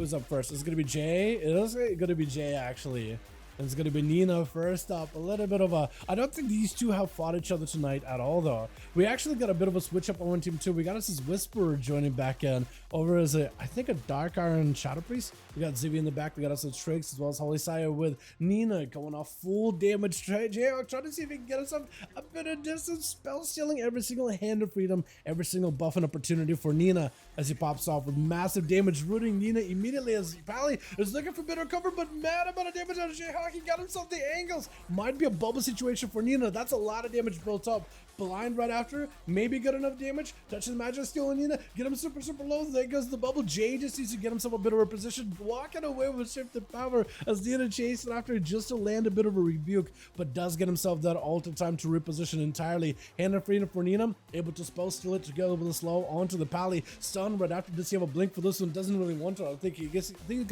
Who's up first? It's gonna be Jay. It is gonna be Jay actually. And it's gonna be Nina first up. A little bit of a. I don't think these two have fought each other tonight at all, though. We actually got a bit of a switch up on team 2. We got us this Whisperer joining back in over as I think a Dark Iron Shadow Priest. We got Zibby in the back. We got us a Tricks as well as Holy Sire with Nina going off full damage. Jayhawk trying to see if he can get himself a bit of distance. Spell stealing every single hand of freedom, every single buff and opportunity for Nina as he pops off with massive damage, rooting Nina immediately as Pally is looking for better cover, but mad amount of damage on Jayhawk. He got himself the angles. Might be a bubble situation for Nina. That's a lot of damage built up. Blind right after, maybe good enough damage. Touches magic steal on Nina. Get him super low. There goes the bubble. Jay just needs to get himself a bit of a position. Walking away with shifted power as Nina chasing after just to land a bit of a rebuke, but does get himself that alter time to reposition entirely. Hand of freedom for Nina. Able to spell steal it together with a slow onto the Pally. Stun right after. Does he have a blink for this one? Doesn't really want to. I think he got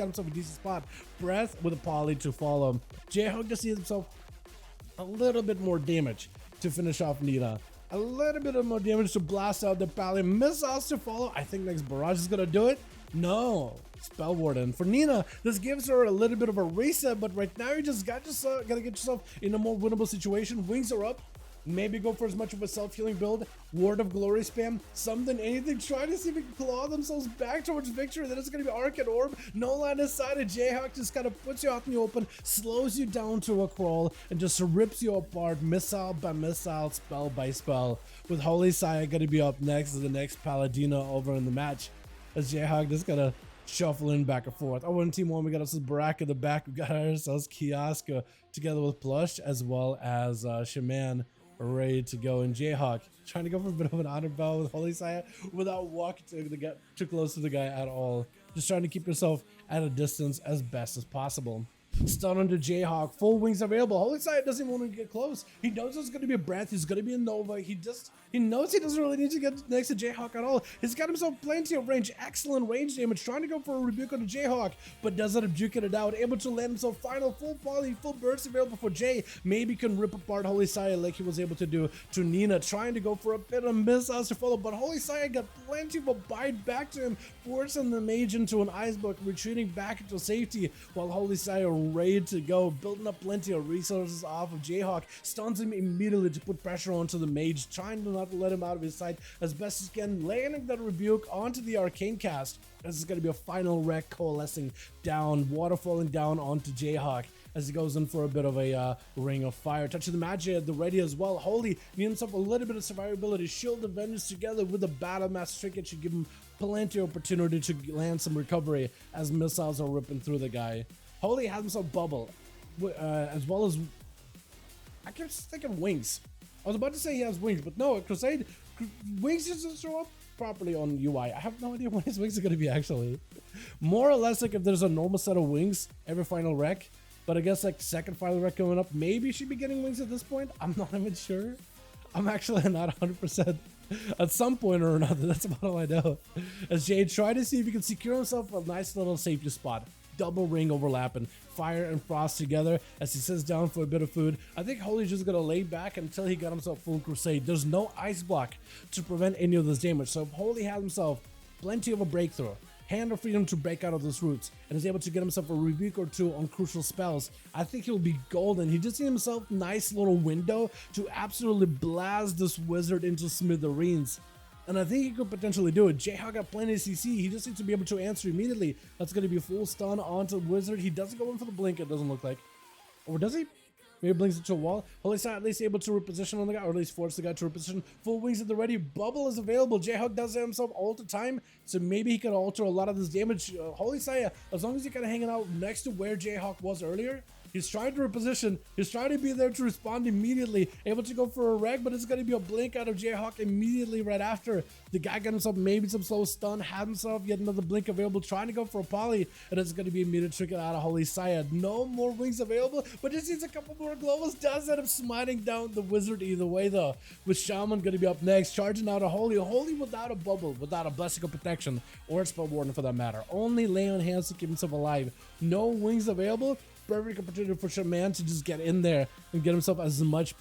himself a decent spot. Breath with a Pally to follow. Jayhawk just needs himself a little bit more damage to finish off Nina. A little bit of more damage to blast out the Pally. Missiles to follow. I think next Barrage is going to do it. No. Spell Warden. For Nina, this gives her a little bit of a reset, but right now you just got to get yourself in a more winnable situation. Wings are up. Maybe go for as much of a self-healing build, Word of Glory spam, something, anything, try to see if we can claw themselves back towards victory. Then it's going to be Arc and Orb, no line of sight, and Jayhawk just kind of puts you out in the open, slows you down to a crawl, and just rips you apart, missile by missile, spell by spell. With Holy Sire going to be up next as the next Paladino over in the match, as Jayhawk just going to shuffle in back and forth. Oh, in team 1, we got us Barak in the back, we got ourselves Kiosk together with Plush, as well as Shaman ready to go, and Jayhawk trying to go for a bit of an honor bow with Holy Sire without walking too close to the guy at all. Just trying to keep yourself at a distance as best as possible. Stun onto Jayhawk, full wings available. Holy Sire doesn't even want to get close. He knows there's going to be a Breath, he's going to be a Nova. He knows he doesn't really need to get next to Jayhawk at all. He's got himself plenty of range, excellent range damage, trying to go for a rebuke on the Jayhawk, but doesn't have duking it out. Able to land himself final full volley, full burst available for Jay. Maybe can rip apart Holy Sire like he was able to do to Nina, trying to go for a bit of missiles to follow, but Holy Sire got plenty of a bite back to him, forcing the mage into an ice block, retreating back into safety, while Holy Sire ready to go, building up plenty of resources off of Jayhawk, stuns him immediately to put pressure onto the mage, trying to not let him out of his sight as best as can, landing that rebuke onto the arcane cast. This is going to be a final wreck coalescing down, water falling down onto Jayhawk as he goes in for a bit of a ring of fire. Touch of the magic at the ready as well. Holy needs himself a little bit of survivability. Shield of Vengeance together with the Battle Mass Trinket should give him plenty of opportunity to land some recovery as missiles are ripping through the guy. Holy has himself Bubble, as well as, I kept thinking Wings. I was about to say he has Wings, but no, Crusade, Wings doesn't show up properly on UI. I have no idea when his Wings are going to be actually. More or less like if there's a normal set of Wings every final wreck, but I guess like second final wreck coming up, maybe he should be getting Wings at this point. I'm not even sure. I'm actually not 100%. At some point or another, that's about all I know. As Jay tried to see if he can secure himself a nice little safety spot. Double ring overlapping, fire and frost together as he sits down for a bit of food. I think Holy's just gonna lay back until he got himself full crusade. There's no ice block to prevent any of this damage, so if Holy has himself plenty of a breakthrough, hand of freedom to break out of those roots, and is able to get himself a rebuke or two on crucial spells, I think he'll be golden. He just needs himself a nice little window to absolutely blast this wizard into smithereens. And I think he could potentially do it. Jayhawk got plenty of CC. He just needs to be able to answer immediately. That's going to be a full stun onto Wizard. He doesn't go in for the blink, it doesn't look like. Or does he? Maybe blinks into a wall. Holy Sire at least able to reposition on the guy, or at least force the guy to reposition. Full wings at the ready. Bubble is available. Jayhawk does it himself all the time, so maybe he can alter a lot of this damage. Holy Sire, as long as you're kind of hanging out next to where Jayhawk was earlier, he's trying to reposition. He's trying to be there to respond immediately. Able to go for a reg, but it's going to be a blink out of Jayhawk immediately right after. The guy got himself maybe some slow stun, had himself yet another blink available, trying to go for a poly, and it's going to be immediate trinket out of Holy Sire. No more wings available, but just needs a couple more globals. Does end up smiting down the wizard either way though. With Shaman going to be up next, charging out a Holy without a bubble, without a blessing of protection, or a spell warden for that matter. Only lay on hands to keep himself alive. No wings available. Perfect opportunity for Shaman to just get in there and get himself as much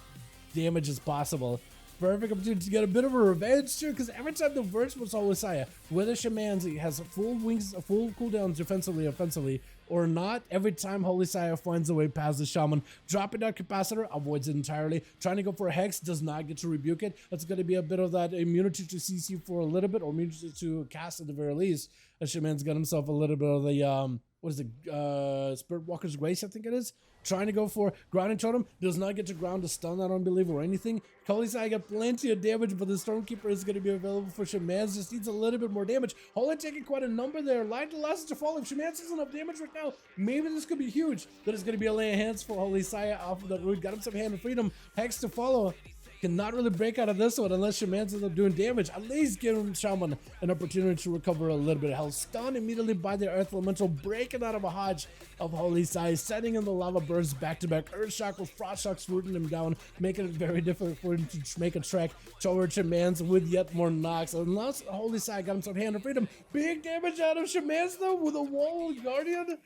damage as possible. Perfect opportunity to get a bit of a revenge too, because every time the verse was always Saya, whether Shamanzi has full wings, full cooldowns defensively, offensively, or not, every time Holy Saya finds a way past the Shaman, dropping that capacitor, avoids it entirely, trying to go for a Hex, does not get to rebuke it. That's going to be a bit of that immunity to CC for a little bit, or immunity to cast at the very least. And Shaman's got himself a little bit of the, what is it, Spirit Walker's Grace, I think it is. Trying to go for grounding totem, does not get to ground to stun, I don't believe, or anything. Holy Sai got plenty of damage, but the Stormkeeper is going to be available for Shaman's. Just needs a little bit more damage. Holy taking quite a number there. Line to last to fall. If Shaman's has enough damage right now, maybe this could be huge. That is going to be a lay of hands for Holy Sai off of that root. Got him some Hand of Freedom. Hex to follow. Cannot really break out of this one unless Shaman's ends up doing damage. At least give him Shaman an opportunity to recover a little bit of health. Stunned immediately by the Earth Elemental, breaking out of a hodge of Holy Sai, setting in the lava bursts back to back. Earth Shock with Frost Shocks rooting him down, making it very difficult for him to make a trek towards Shaman's with yet more knocks. Unless Holy Sai got himself Hand of Freedom. Big damage out of Shaman's though with a Wall Guardian.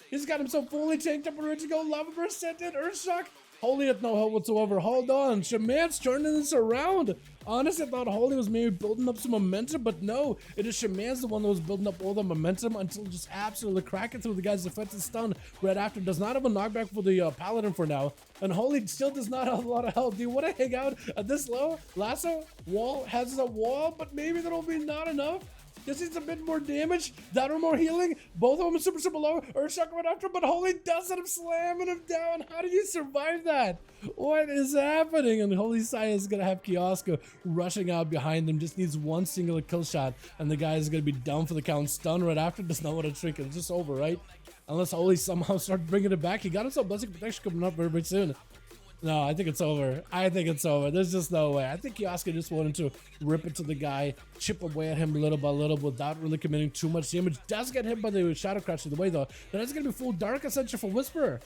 He's got himself fully tanked up and ready to go. Lava burst sent in, Earth Shock. Holy had no help whatsoever. Hold on. Shaman's turning this around. Honestly, I thought Holy was maybe building up some momentum, but no. It is Shaman's the one that was building up all the momentum until just absolutely cracking through the guy's defensive stun right after. Does not have a knockback for the Paladin for now. And Holy still does not have a lot of health. Do you want to hang out at this low? Lasso? Wall has a wall, but maybe that'll be not enough. This needs a bit more damage, that or more healing. Both of them are super low. Earthshock right after, but Holy does it. I'm slamming him down. How do you survive that? What is happening? And Holy Sai is going to have Kioska rushing out behind him. Just needs one singular kill shot, and the guy is going to be down for the count. Stun right after. Does not want to shrink it. It's just over, right? Unless Holy somehow starts bringing it back. He got himself Blessing Protection coming up very soon. No, I think it's over. I think it's over. There's just no way. I think Kioska just wanted to rip it to the guy, chip away at him little by little without really committing too much damage. Does get hit by the Shadow Crash either way though. That is going to be full Dark Ascension for Whisperer.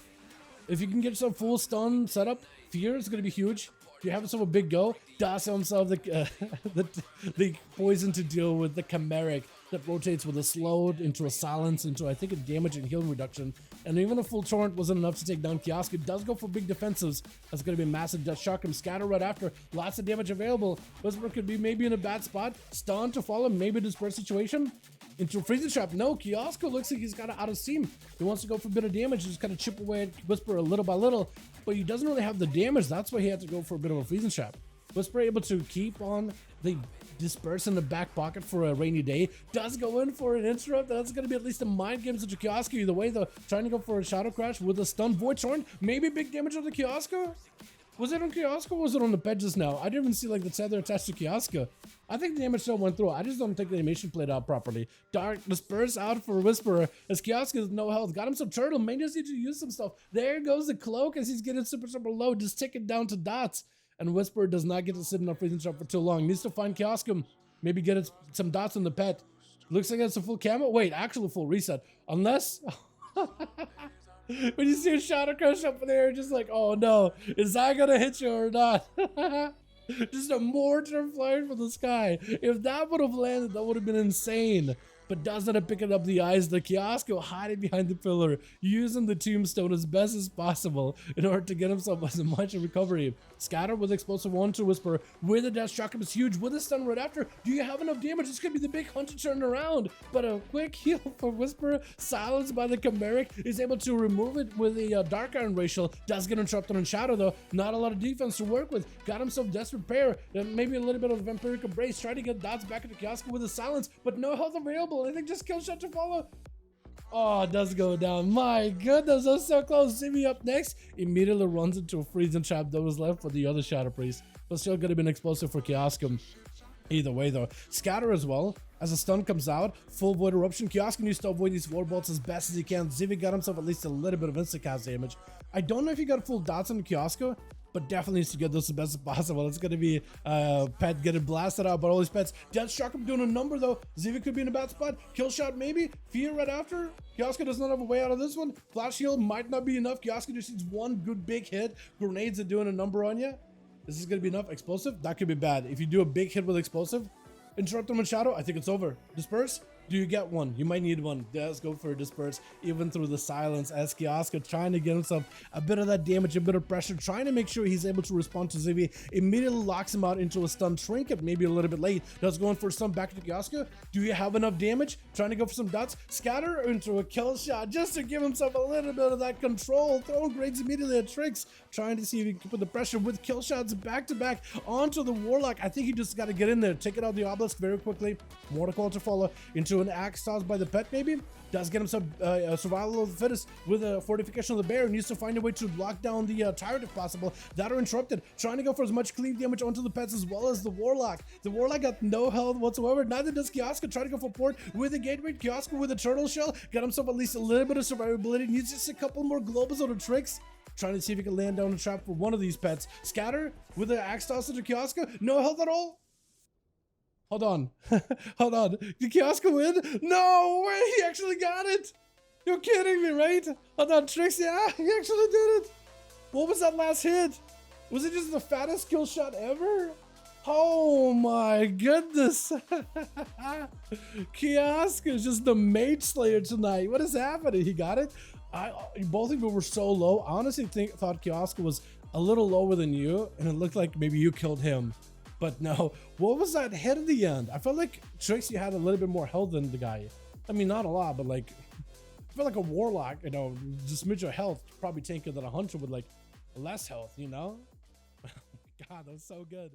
If you can get some full stun setup, Fear is going to be huge. If you have yourself a big go, does himself the poison to deal with the Chimeric that rotates with a slowed into a silence into I think a damage and healing reduction. And even a full torrent wasn't enough to take down Kiosk. It does go for big defensives. That's going to be a massive Death Shock and Scatter right after. Lots of damage available. Whisper could be maybe in a bad spot. Stun to follow, maybe Disperse situation. Into a Freezing Trap. No, Kiosko looks like he's got it out of steam. He wants to go for a bit of damage, just kind of chip away at Whisper a little by little, but he doesn't really have the damage. That's why he had to go for a bit of a Freezing Trap. Whisper able to keep on the Disperse in the back pocket for a rainy day. Does go in for an interrupt. That's going to be at least a mind game to Kiosko. Either way, though, trying to go for a Shadow Crash with a stun. Void Torrent. Maybe big damage on the Kiosko. Was it on Kiosko or was it on the pet just now? I didn't even see like the tether attached to Kiosko. I think the damage still went through. I just don't think the animation played out properly. Dark Disperse out for Whisperer as Kiosko has no health. Got him some turtle. May just need to use some stuff. There goes the cloak as he's getting super low. Just ticking down to dots. And Whisperer does not get to sit in a freezing trap for too long. Needs to find Kiosko. Maybe get it, some dots on the pet. Looks like it's a full camo. Wait, actually full reset. Unless... when you see a Shadow Crush up there, just like, oh no, is that gonna hit you or not? Just a mortar flying from the sky. If that would have landed, that would have been insane. But doesn't pick it up the eyes. The Kiosko hiding behind the pillar, using the tombstone as best as possible in order to get himself as much recovery. Scatter with explosive 1 to Whisper. With a Death Shock is huge. With a stun right after. Do you have enough damage? This could be the big hunter turn around. But a quick heal for Whisper. Silenced by the Chimeric. Is able to remove it with a Dark Iron Racial. Does get interrupted on Shadow though. Not a lot of defense to work with. Got himself Desperate Pair. And maybe a little bit of Vampiric Embrace. Trying to get dots back into Kiosko with a silence. But no health available. I think just kill shot to follow. Oh, it does go down. My goodness, that's so close. Zimmy up next. Immediately runs into a freezing trap that was left for the other Shadow Priest. But still could have been explosive for Kiosko. Either way though. Scatter as well. As a stun comes out, full Void Eruption. Kiosko needs to avoid these War Bolts as best as he can. Zivy got himself at least a little bit of instant cast damage. I don't know if he got full dots on Kiosko, but definitely needs to get this as best as possible. It's going to be Pet getting blasted out, but all these pets. Death Shock him doing a number though. Zivy could be in a bad spot. Kill shot maybe. Fear right after. Kiosko does not have a way out of this one. Flash heal might not be enough. Kiosko just needs one good big hit. Grenades are doing a number on you. This is going to be enough. Explosive? That could be bad. If you do a big hit with explosive, interrupt him in Shadow, I think it's over. Disperse? Do you get one? You might need one. Let's go for a disperse, even through the silence, as Kiosko trying to get himself a bit of that damage, a bit of pressure, trying to make sure he's able to respond to Zivy. Immediately locks him out into a stun trinket, maybe a little bit late. Does going for some back to Kiosko. Do you have enough damage? Trying to go for some dots. Scatter into a kill shot just to give himself a little bit of that control. Throwing grades immediately at Tricks, trying to see if he can put the pressure with kill shots back to back onto the Warlock. I think he just got to get in there, take it out the obelisk very quickly. More to call to follow into an axe toss by the pet, maybe. Does get himself a survival of the fittest with a fortification of the bear. Needs to find a way to lock down the tyrant if possible. That are interrupted. Trying to go for as much cleave damage onto the pets as well as the Warlock. The Warlock got no health whatsoever. Neither does Kiosko. Trying to go for port with a gateway. Kiosko with a turtle shell. Got himself at least a little bit of survivability. Needs just a couple more globals on the Tricks. Trying to see if he can land down a trap for one of these pets. Scatter with an axe toss into Kiosko. No health at all. Hold on. Hold on. Did Kiosko win? No way! He actually got it! You're kidding me, right? Hold on, Tricks. Yeah, he actually did it. What was that last hit? Was it just the fattest kill shot ever? Oh my goodness. Kiosko is just the mage slayer tonight. What is happening? He got it? Both of you were so low. I honestly thought Kiosko was a little lower than you, and it looked like maybe you killed him. But no, what was that hit at the end? I felt like Trixie had a little bit more health than the guy. I mean, not a lot, but like, I feel like a Warlock, you know, just smidge of health, probably tanker than a Hunter with like less health, you know? God, that was so good.